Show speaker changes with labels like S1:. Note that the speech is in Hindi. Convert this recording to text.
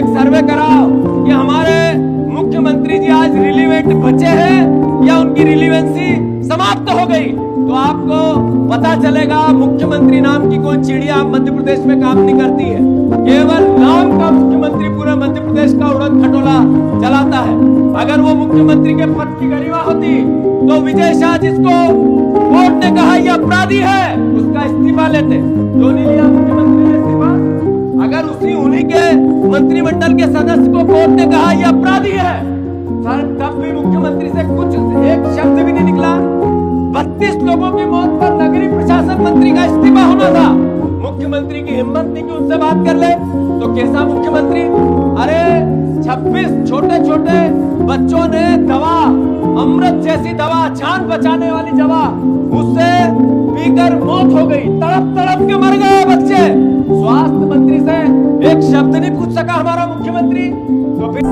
S1: एक सर्वे कराओ कि हमारे मुख्यमंत्री जी आज रिलीवेंट बचे हैं या उनकी रिलीवेंसी समाप्त हो गई, तो आपको पता चलेगा मुख्यमंत्री नाम की कोई चिड़िया मध्य प्रदेश में काम नहीं करती है। केवल नाम का मुख्यमंत्री पूरे मध्य प्रदेश का उड़न खटोला चलाता है। अगर वो मुख्यमंत्री के पद की गरिमा होती तो विजय शाह, जिसको कोर्ट ने कहा यह अपराधी है, उसका इस्तीफा लेते। क्यों नहीं लिया मुख्यमंत्री ने इस्तीफा? अगर उन्हीं के मंत्रिमंडल के सदस्य को कोर्ट ने कहा यह अपराधी है, तब भी मुख्यमंत्री से कुछ एक शब्द भी नहीं निकला। 32 लोगों की मौत पर नगरीय प्रशासन मंत्री का इस्तीफा होना था। मुख्यमंत्री की हिम्मत नहीं कि उनसे बात कर ले, तो कैसा मुख्यमंत्री? अरे 26 छोटे छोटे बच्चों ने दवा, अमृत जैसी दवा, जान बचाने वाली दवा, उससे पीकर मौत हो गई। तड़प तड़प के मर गए बच्चे। स्वास्थ्य मंत्री से एक शब्द नहीं पूछ सका हमारा मुख्यमंत्री। तो फिर